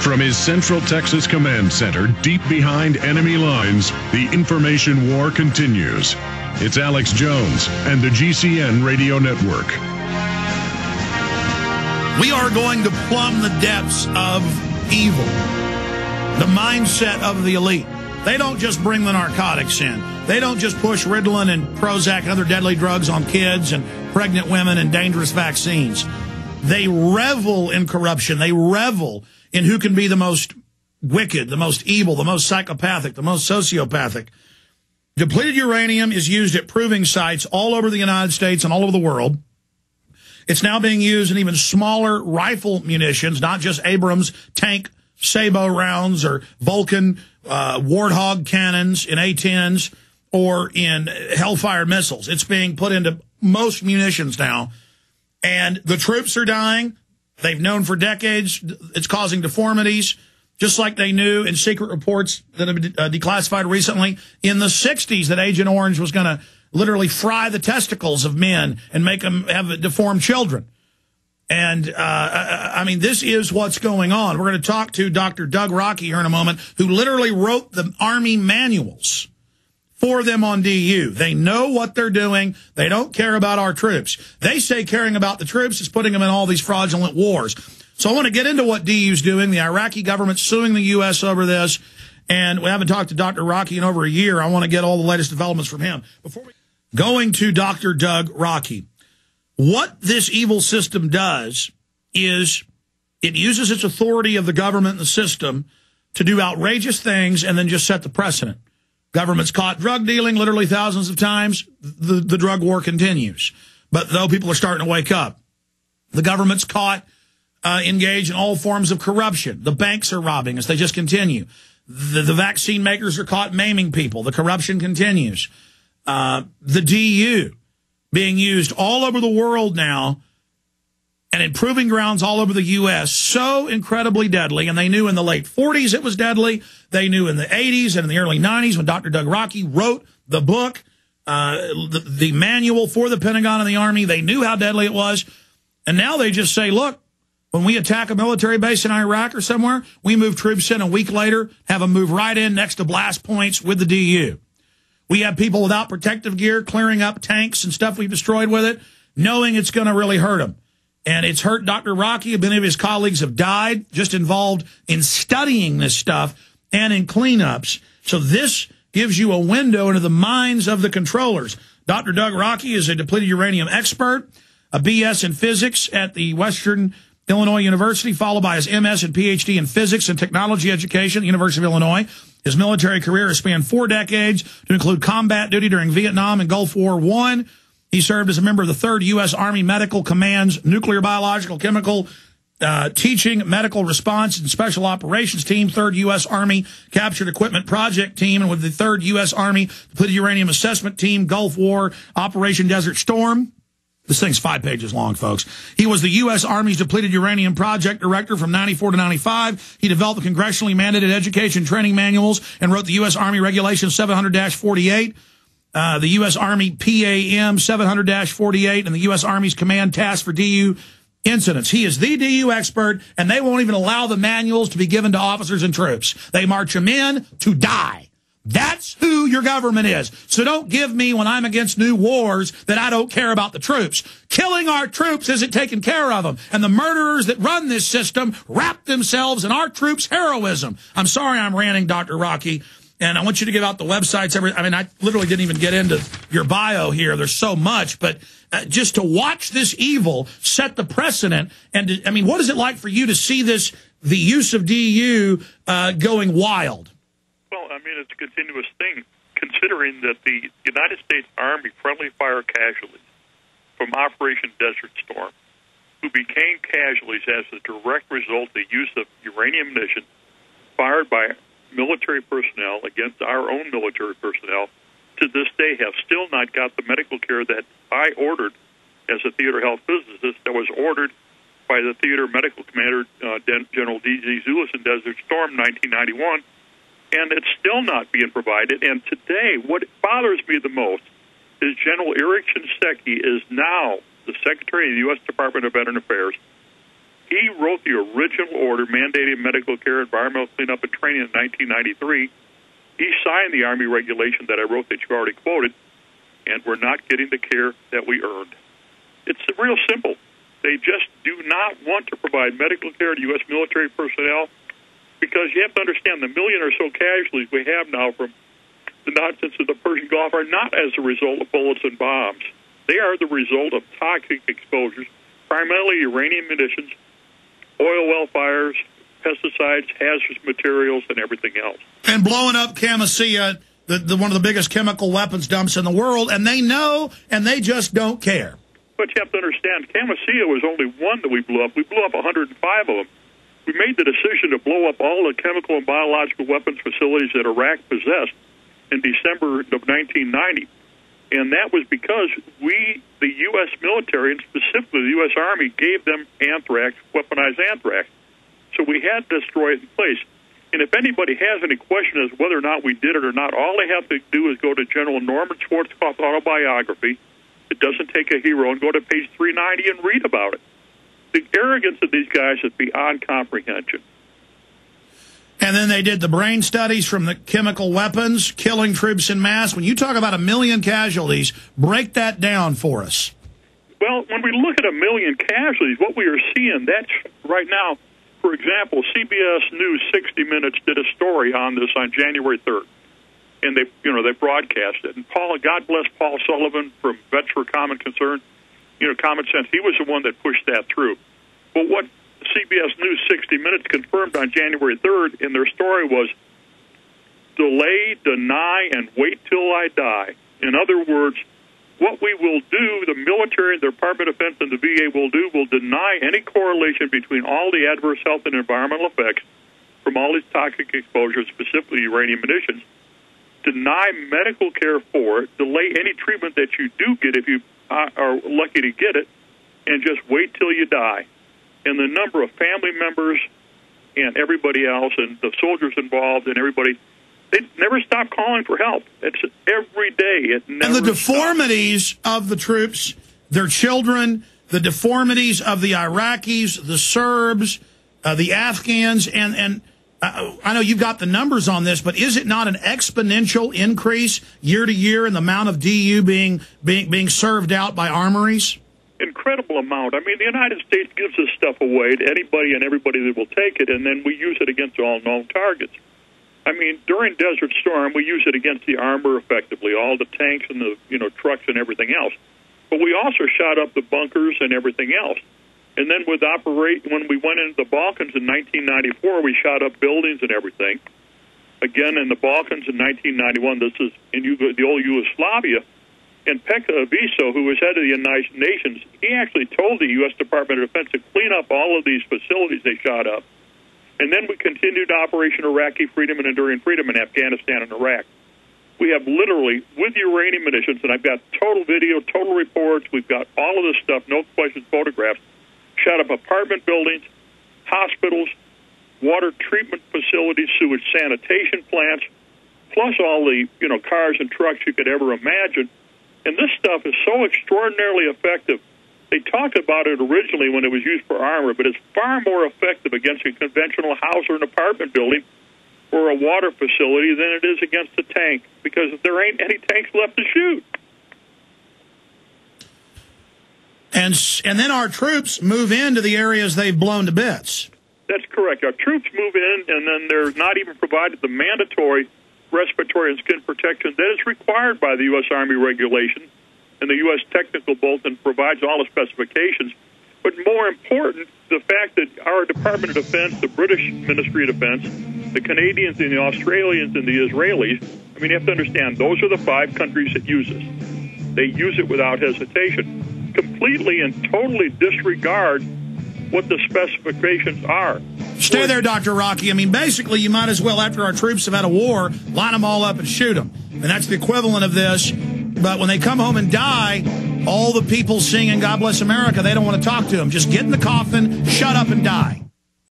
From his Central Texas Command Center, deep behind enemy lines, the information war continues. It's Alex Jones and the GCN Radio Network. We are going to plumb the depths of evil, the mindset of the elite. They don't just bring the narcotics in. They don't just push Ritalin and Prozac and other deadly drugs on kids and pregnant women and dangerous vaccines. They revel in corruption. They revel in who can be the most wicked, the most evil, the most psychopathic, the most sociopathic. Depleted uranium is used at proving sites all over the United States and all over the world. It's now being used in even smaller rifle munitions, not just Abrams tank Sabo rounds or Vulcan Warthog cannons in A-10s or in Hellfire missiles. It's being put into most munitions now. And the troops are dying. They've known for decades it's causing deformities, just like they knew in secret reports that have been declassified recently in the 60s that Agent Orange was going to literally fry the testicles of men and make them have deformed children. And, I mean, this is what's going on. We're going to talk to Dr. Doug Rockey here in a moment, who literally wrote the Army manuals for them on DU. They know what they're doing. They don't care about our troops. They say caring about the troops is putting them in all these fraudulent wars. So I want to get into what DU's doing. The Iraqi government's suing the U.S. over this. And we haven't talked to Dr. Rockey in over a year. I want to get all the latest developments from him. Going to Dr. Doug Rockey. What this evil system does is it uses its authority of the government and the system to do outrageous things and then just set the precedent. Government's caught drug dealing literally thousands of times. The drug war continues. But though people are starting to wake up, the government's caught engaged in all forms of corruption. The banks are robbing us. They just continue. The vaccine makers are caught maiming people. The corruption continues. The DU being used all over the world now and in proving grounds all over the U.S. so incredibly deadly. And they knew in the late 40s it was deadly. They knew in the 80s and in the early 90s when Dr. Doug Rockey wrote the book, the manual for the Pentagon and the Army. They knew how deadly it was. And now they just say, look, when we attack a military base in Iraq or somewhere, we move troops in a week later, have them move right in next to blast points with the DU. We have people without protective gear clearing up tanks and stuff we've destroyed with it, knowing it's going to really hurt them. And it's hurt Dr. Rockey. Many of his colleagues have died just involved in studying this stuff and in cleanups. So this gives you a window into the minds of the controllers. Dr. Doug Rockey is a depleted uranium expert, a BS in physics at the Western Illinois University, followed by his MS and PhD in physics and technology education at the University of Illinois. His military career has spanned 4 decades to include combat duty during Vietnam and Gulf War I. He served as a member of the 3rd U.S. Army Medical Command's Nuclear, Biological, Chemical, Teaching, Medical Response, and Special Operations Team, 3rd U.S. Army Captured Equipment Project Team, and with the 3rd U.S. Army Depleted Uranium Assessment Team, Gulf War, Operation Desert Storm. This thing's 5 pages long, folks. He was the U.S. Army's Depleted Uranium Project Director from 94 to 95. He developed the congressionally mandated education training manuals and wrote the U.S. Army Regulation 700-48, the U.S. Army PAM 700-48, and the U.S. Army's Command Task for DU Incidents. He is the DU expert, and they won't even allow the manuals to be given to officers and troops. They march them in to die. That's who your government is. So don't give me, when I'm against new wars, that I don't care about the troops. Killing our troops isn't taking care of them. And the murderers that run this system wrap themselves in our troops' heroism. I'm sorry I'm ranting, Dr. Rockey. And I want you to give out the websites. I mean, I literally didn't even get into your bio here. There's so much. But just to watch this evil set the precedent. And, I mean, what is it like for you to see this, the use of DU going wild? Well, I mean, it's a continuous thing, considering that the United States Army friendly fire casualties from Operation Desert Storm, who became casualties as a direct result of the use of uranium munition fired by military personnel against our own military personnel, to this day have still not got the medical care that I ordered as a theater health physicist, that was ordered by the theater medical commander, General D.Z. Zulus in Desert Storm, 1991, and it's still not being provided. And today, what bothers me the most is General Eric Shinseki is now the Secretary of the U.S. Department of Veteran Affairs. He he wrote the original order mandating medical care, environmental cleanup, and training in 1993. He signed the Army regulation that I wrote that you already quoted, and we're not getting the care that we earned. It's real simple. They just do not want to provide medical care to U.S. military personnel because you have to understand the million or so casualties we have now from the nonsense of the Persian Gulf are not as a result of bullets and bombs. They are the result of toxic exposures, primarily uranium munitions, oil well fires, pesticides, hazardous materials, and everything else. And blowing up Camisea, one of the biggest chemical weapons dumps in the world, and they know, and they just don't care. But you have to understand, Camisea was only one that we blew up. We blew up 105 of them. We made the decision to blow up all the chemical and biological weapons facilities that Iraq possessed in December of 1990. And that was because we, the U.S. military, and specifically the U.S. Army, gave them anthrax, weaponized anthrax. So we had to destroy it in place. And if anybody has any question as to whether or not we did it or not, all they have to do is go to General Norman Schwarzkopf's autobiography. It doesn't take a hero, and go to page 390 and read about it. The arrogance of these guys is beyond comprehension. And then they did the brain studies from the chemical weapons, killing troops en masse. When you talk about 1 million casualties, break that down for us. Well, when we look at 1 million casualties, what we are seeing, that's right now, for example, CBS News 60 Minutes did a story on this on January 3rd. And they broadcast it. And God bless Paul Sullivan from Vets for Common Concern, Common Sense. He was the one that pushed that through. But what CBS News 60 Minutes confirmed on January 3rd in their story was delay, deny, and wait till I die. In other words, what we will do, the military, the Department of Defense, and the VA will deny any correlation between all the adverse health and environmental effects from all these toxic exposures, specifically uranium munitions, deny medical care for it, delay any treatment that you do get if you are lucky to get it, and just wait till you die. And the number of family members and everybody else and the soldiers involved and everybody, they never stop calling for help. It's every day. It never and the deformities of the troops, their children, the deformities of the Iraqis, the Serbs, the Afghans, and I know you've got the numbers on this, but is it not an exponential increase year to year in the amount of DU being served out by armories? Incredible amount. I mean, the United States gives this stuff away to anybody and everybody that will take it, and then we use it against all known targets. I mean, during Desert Storm, we use it against the armor effectively, all the tanks and the trucks and everything else. But we also shot up the bunkers and everything else. And then when we went into the Balkans in 1994, we shot up buildings and everything. Again, in the Balkans in 1991, this is in the old Yugoslavia. And Pekka Aviso, who was head of the United Nations, he actually told the U.S. Department of Defense to clean up all of these facilities they shot up. And then we continued Operation Iraqi Freedom and Enduring Freedom in Afghanistan and Iraq. We have literally, with uranium munitions, and I've got total video, total reports, we've got all of this stuff, no questions, photographs, shot up apartment buildings, hospitals, water treatment facilities, sewage sanitation plants, plus all the cars and trucks you could ever imagine. And this stuff is so extraordinarily effective. They talked about it originally when it was used for armor, but it's far more effective against a conventional house or an apartment building or a water facility than it is against a tank, because there ain't any tanks left to shoot. And then our troops move into the areas they've blown to bits. That's correct. Our troops move in, and then they're not even provided the mandatory respiratory and skin protection that is required by the U.S. Army regulation, and the U.S. Technical Bulletin provides all the specifications. But more important, the fact that our Department of Defense, the British Ministry of Defense, the Canadians and the Australians and the Israelis, I mean, you have to understand, those are the 5 countries that use this. They use it without hesitation, completely and totally disregard what the specifications are. Stay there, Dr. Rocky. I mean, basically, you might as well, after our troops have had a war, line them all up and shoot them. And that's the equivalent of this. But when they come home and die, all the people singing God Bless America, they don't want to talk to them. Just get in the coffin, shut up, and die.